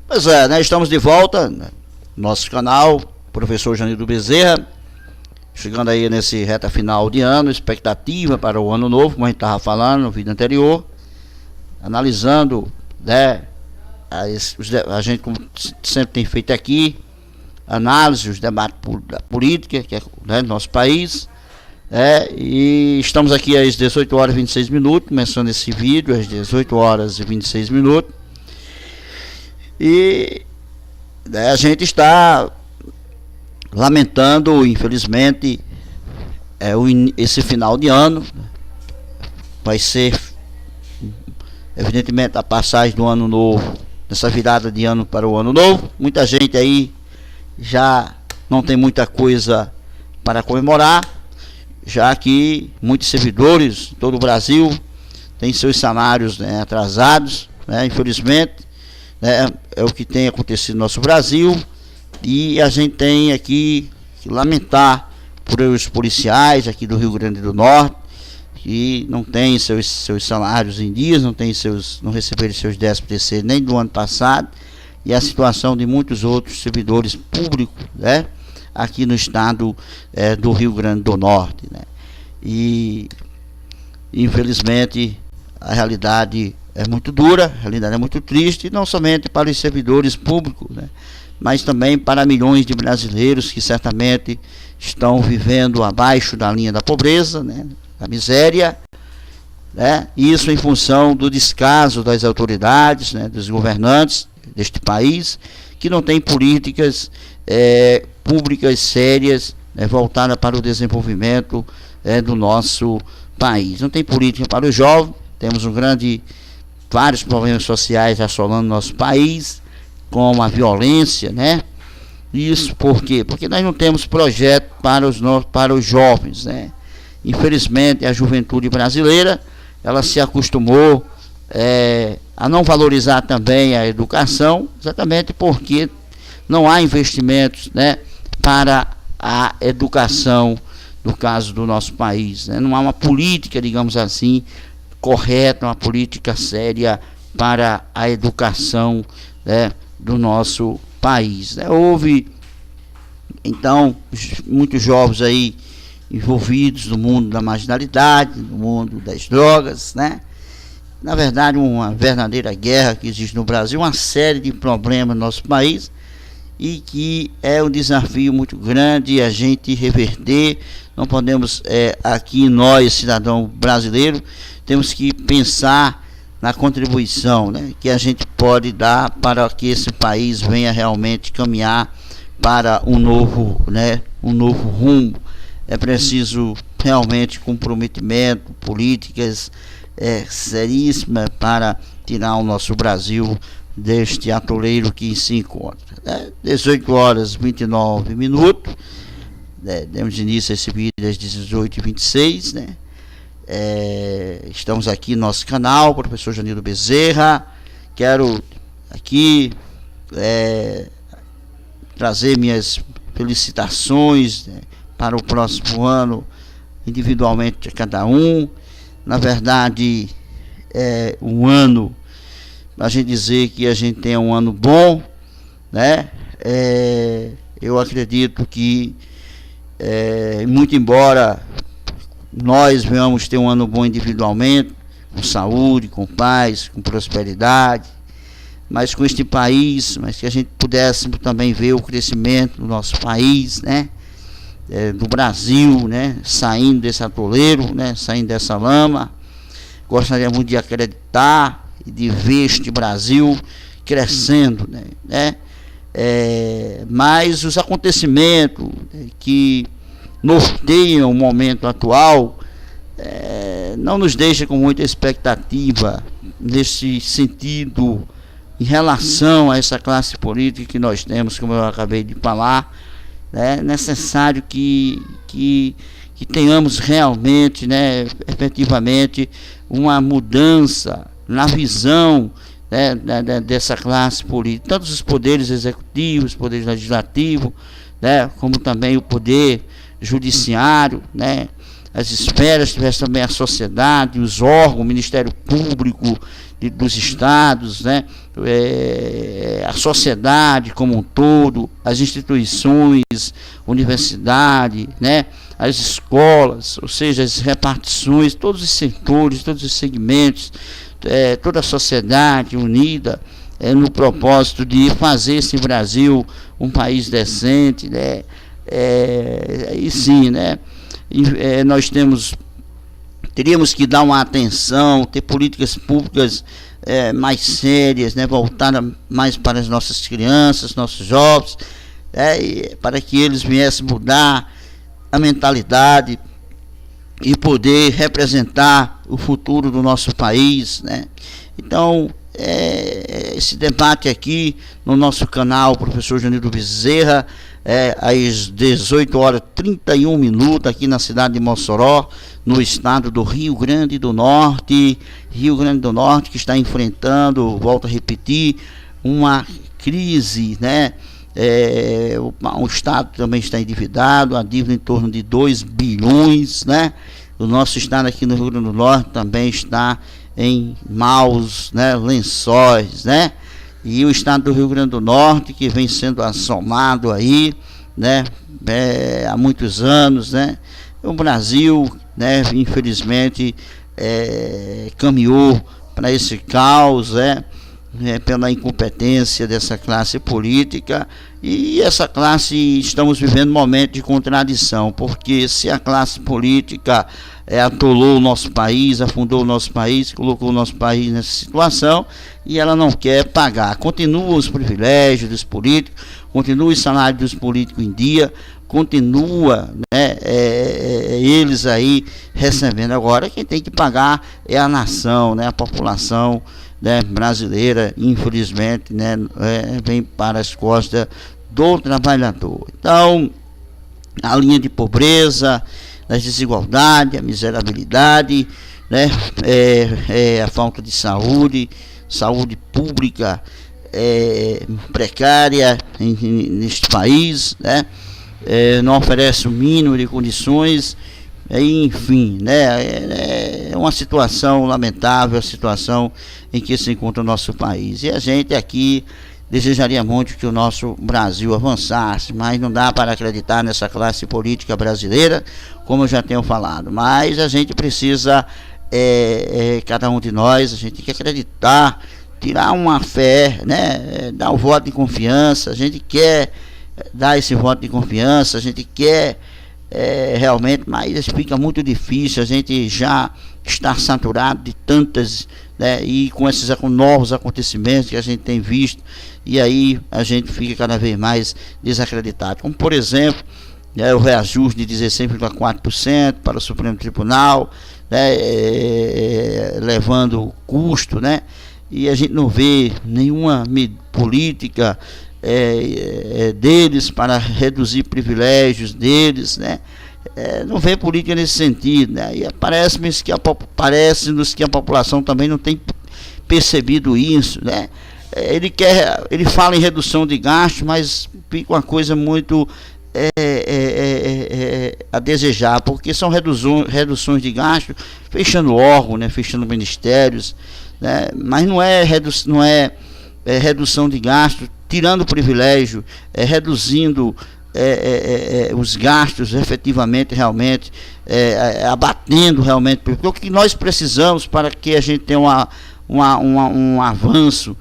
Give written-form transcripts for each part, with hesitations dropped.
Pois é, né? Estamos de volta, né? Nosso canal, professor Janildo Bezerra, chegando aí nesse reta final de ano, expectativa para o ano novo, como a gente estava falando no vídeo anterior, analisando, né, a gente, como sempre tem feito aqui, análise, os debates da política, que é, né, do nosso país, e estamos aqui às 18 horas e 26 minutos, começando esse vídeo às 18 horas e 26 minutos, e né, a gente está lamentando, infelizmente, esse final de ano. Vai ser, evidentemente, a passagem do ano novo, nessa virada de ano para o ano novo. Muita gente aí já não tem muita coisa para comemorar, já que muitos servidores em todo o Brasil têm seus salários, né, atrasados, né, infelizmente, né, é o que tem acontecido no nosso Brasil. E a gente tem aqui que lamentar por os policiais aqui do Rio Grande do Norte, que não têm seus salários em dias, não receberam seus 13º nem do ano passado, e a situação de muitos outros servidores públicos, né, aqui no estado do Rio Grande do Norte, né. E infelizmente a realidade é muito dura, a realidade é muito triste, não somente para os servidores públicos, né, mas também para milhões de brasileiros que certamente estão vivendo abaixo da linha da pobreza, né, da miséria, né, isso em função do descaso das autoridades, né, dos governantes deste país, que não tem políticas públicas sérias, né, voltadas para o desenvolvimento do nosso país. Não tem política para os jovens, temos vários problemas sociais assolando nosso país, como a violência, né? Isso por quê? Porque nós não temos projeto para os jovens, né? Infelizmente, a juventude brasileira, ela se acostumou a não valorizar também a educação, exatamente porque não há investimentos, né, para a educação, no caso do nosso país, né? Não há uma política, digamos assim, correta, uma política séria para a educação, né, do nosso país, né? Houve então muitos jovens aí envolvidos no mundo da marginalidade, no mundo das drogas, né? Na verdade, uma verdadeira guerra que existe no Brasil, uma série de problemas no nosso país, e que é um desafio muito grande a gente reverter. Não podemos, aqui nós, cidadão brasileiro, temos que pensar na contribuição, né, que a gente pode dar para que esse país venha realmente caminhar para um novo rumo. É preciso realmente comprometimento, políticas seríssimas para tirar o nosso Brasil deste atoleiro que se encontra. 18 horas e 29 minutos, demos início a esse vídeo às 18h26, né? Estamos aqui no nosso canal, professor Janildo Bezerra. Quero aqui trazer minhas felicitações, né, para o próximo ano, individualmente a cada um. Na verdade, um ano, a gente dizer que a gente tem um ano bom, né? Eu acredito que, muito embora nós venhamos ter um ano bom individualmente, com saúde, com paz, com prosperidade, mas com este país, mas que a gente pudesse também ver o crescimento do nosso país, né? Do Brasil, né? Saindo desse atoleiro, né? Saindo dessa lama. Gostaria muito de acreditar e de ver este Brasil crescendo, né? Mas os acontecimentos que norteiam o momento atual não nos deixa com muita expectativa nesse sentido, em relação a essa classe política que nós temos, como eu acabei de falar. É necessário que tenhamos realmente, né, efetivamente, uma mudança na visão, né, dessa classe política, tanto os poderes executivos, poder legislativo, né, como também o poder judiciário, né. as esferas, tivesse também a sociedade, os órgãos, o Ministério Público dos estados, né? A sociedade como um todo, as instituições, universidade, né? As escolas, ou seja, as repartições, todos os setores, todos os segmentos, toda a sociedade unida no propósito de fazer esse Brasil um país decente, né? E sim, né? Nós teríamos que dar uma atenção, ter políticas públicas mais sérias, né? Voltadas mais para as nossas crianças, nossos jovens, para que eles viessem mudar a mentalidade e poder representar o futuro do nosso país, né? Então, esse debate aqui no nosso canal, professor Janildo Bezerra, às 18h31 aqui na cidade de Mossoró, no estado do Rio Grande do Norte, que está enfrentando, volto a repetir, uma crise, né? O estado também está endividado, a dívida em torno de 2 bilhões, né? O nosso estado aqui no Rio Grande do Norte também está em maus, né, lençóis, né? E o estado do Rio Grande do Norte, que vem sendo assomado aí, né, há muitos anos, né? O Brasil, né, infelizmente, caminhou para esse caos, pela incompetência dessa classe política, e essa classe, estamos vivendo um momento de contradição, porque se a classe política atolou o nosso país, afundou o nosso país, colocou o nosso país nessa situação, e ela não quer pagar. Continuam os privilégios dos políticos, continua o salário dos políticos em dia, continua, né, eles aí recebendo. Agora quem tem que pagar é a nação, né, a população, né, brasileira, infelizmente, né, vem para as costas do trabalhador. Então, a linha de pobreza, das desigualdades, a miserabilidade, né, a falta de saúde pública precária neste país, né, não oferece o mínimo de condições, enfim, né, é uma situação lamentável, a situação em que se encontra o nosso país. E a gente aqui desejaria muito que o nosso Brasil avançasse, mas não dá para acreditar nessa classe política brasileira, como eu já tenho falado. Mas a gente precisa, cada um de nós, a gente tem que acreditar, tirar uma fé, né, dar o voto de confiança. A gente quer dar esse voto de confiança, a gente quer realmente, mas fica muito difícil. A gente já está saturado de tantas, né, e com esses novos acontecimentos que a gente tem visto, e aí a gente fica cada vez mais desacreditado, como por exemplo, né, o reajuste de 16,4% para o Supremo Tribunal, né, levando o custo, né, e a gente não vê nenhuma política deles para reduzir privilégios deles, né? Não vê política nesse sentido, né? E parece-nos que a população também não tem percebido isso, né? Ele fala em redução de gastos, mas fica uma coisa muito a desejar, porque são reduções de gastos, fechando órgãos, né? Fechando ministérios, né? Mas não é redução de gastos tirando o privilégio, reduzindo os gastos efetivamente, realmente, abatendo realmente, porque o que nós precisamos para que a gente tenha um avanço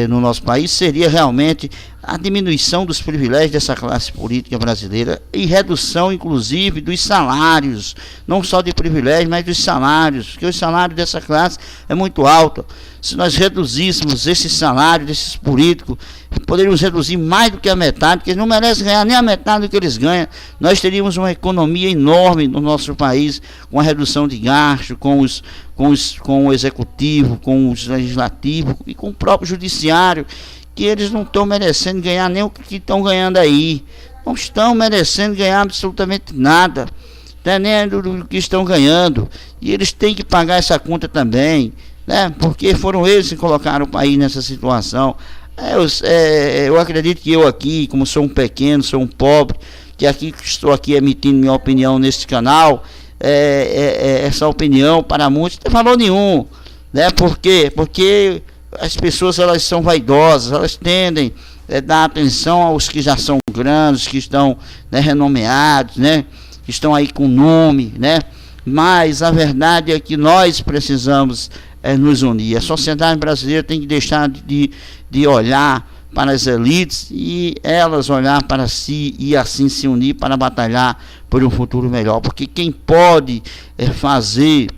no nosso país seria realmente a diminuição dos privilégios dessa classe política brasileira e redução, inclusive, dos salários, não só de privilégios, mas dos salários, porque o salário dessa classe é muito alto. Se nós reduzíssemos esse salário desses políticos, poderíamos reduzir mais do que a metade, porque eles não merecem ganhar nem a metade do que eles ganham. Nós teríamos uma economia enorme no nosso país, com a redução de gastos, com o executivo, com o legislativo e com o próprio judiciário, que eles não estão merecendo ganhar nem o que estão ganhando aí. Não estão merecendo ganhar absolutamente nada, nem do que estão ganhando. E eles têm que pagar essa conta também, né? Porque foram eles que colocaram o país nessa situação. Eu acredito que eu aqui, como sou um pequeno, sou um pobre, que estou aqui emitindo minha opinião nesse canal, essa opinião para muitos não tem valor nenhum, né? Por quê? Porque as pessoas, elas são vaidosas, elas tendem a dar atenção aos que já são grandes, que estão, né, renomeados, né? Que estão aí com nome, né? Mas a verdade é que nós precisamos nos unir. A sociedade brasileira tem que deixar de olhar para as elites e elas olhar para si e assim se unir para batalhar por um futuro melhor. Porque quem pode fazer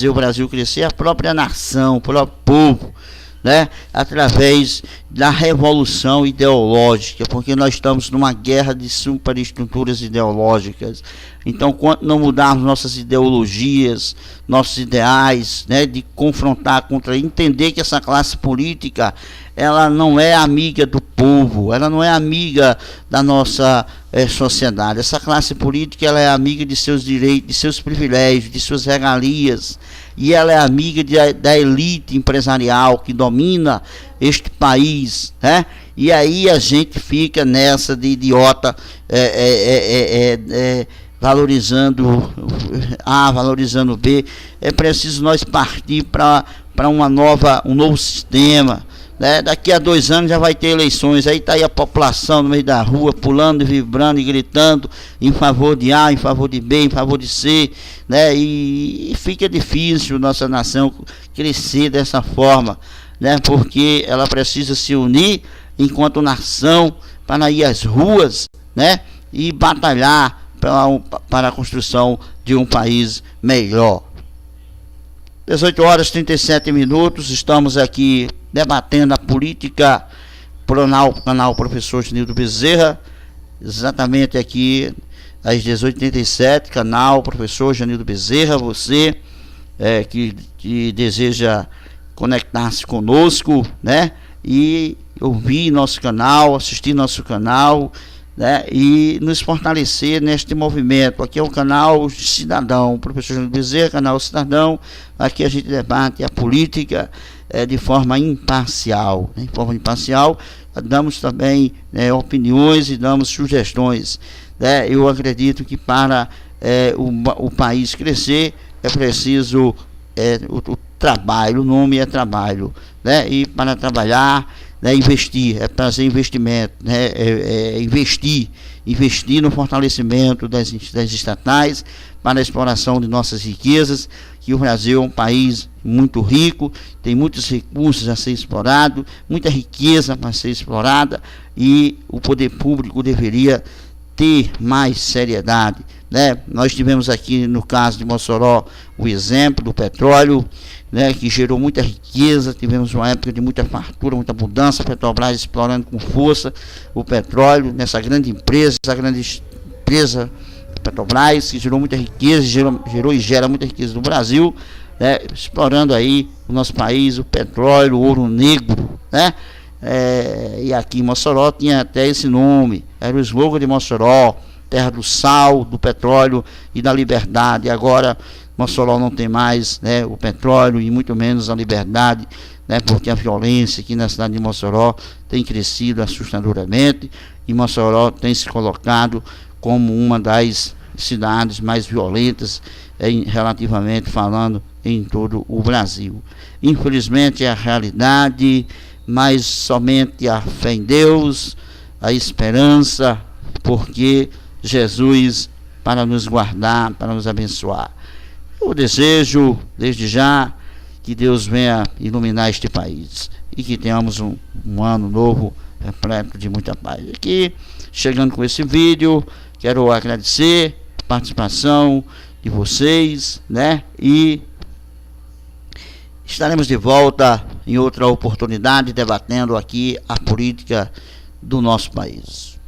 o Brasil crescer é a própria nação, o próprio povo, né? Através da revolução ideológica, porque nós estamos numa guerra de superestruturas ideológicas. Então, quando não mudarmos nossas ideologias, nossos ideais, né, de confrontar contra, entender que essa classe política, ela não é amiga do povo, ela não é amiga da nossa sociedade. Essa classe política, ela é amiga de seus direitos, de seus privilégios, de suas regalias, e ela é amiga da elite empresarial que domina este país, né? E aí a gente fica nessa de idiota, valorizando A, valorizando B. É preciso nós partir para um novo sistema, né? Daqui a 2 anos já vai ter eleições, aí está aí a população no meio da rua, pulando, vibrando e gritando em favor de A, em favor de B, em favor de C, né? E fica difícil nossa nação crescer dessa forma, né? Porque ela precisa se unir enquanto nação para ir às ruas, né? E batalhar para a construção de um país melhor. 18h37, estamos aqui debatendo a política canal Professor Genildo Bezerra, exatamente aqui às 18h37, canal Professor Genildo Bezerra. Você que deseja conectar-se conosco, né, e ouvir nosso canal, assistir nosso canal, né, e nos fortalecer neste movimento. Aqui é o canal Cidadão, Professor Genildo Bezerra, canal Cidadão. Aqui a gente debate a política de forma imparcial, né? Em forma imparcial, damos também opiniões e damos sugestões, né? Eu acredito que para o país crescer é preciso o trabalho, o nome é trabalho, né? E para trabalhar, né, investir, trazer investimento, né? Investir no fortalecimento das estatais, para a exploração de nossas riquezas, que o Brasil é um país muito rico, tem muitos recursos a ser explorado, muita riqueza para ser explorada, e o poder público deveria ter mais seriedade, né? Nós tivemos aqui no caso de Mossoró o exemplo do petróleo, né, que gerou muita riqueza. Tivemos uma época de muita fartura, muita mudança, a Petrobras explorando com força o petróleo, nessa grande empresa, Petrobras, que gerou muita riqueza, gerou e gera muita riqueza no Brasil, né, explorando aí o nosso país, o petróleo, o ouro negro, né? E aqui em Mossoró tinha até esse nome, era o slogan de Mossoró: terra do sal, do petróleo e da liberdade. E agora Mossoró não tem mais, né, o petróleo e muito menos a liberdade, né, porque a violência aqui na cidade de Mossoró tem crescido assustadoramente, e Mossoró tem se colocado como uma das cidades mais violentas, relativamente falando, em todo o Brasil. Infelizmente é a realidade, mas somente a fé em Deus, a esperança, porque Jesus para nos guardar, para nos abençoar. Eu desejo, desde já, que Deus venha iluminar este país e que tenhamos um ano novo repleto de muita paz. Aqui, chegando com esse vídeo, quero agradecer a participação de vocês, né? E estaremos de volta em outra oportunidade debatendo aqui a política do nosso país.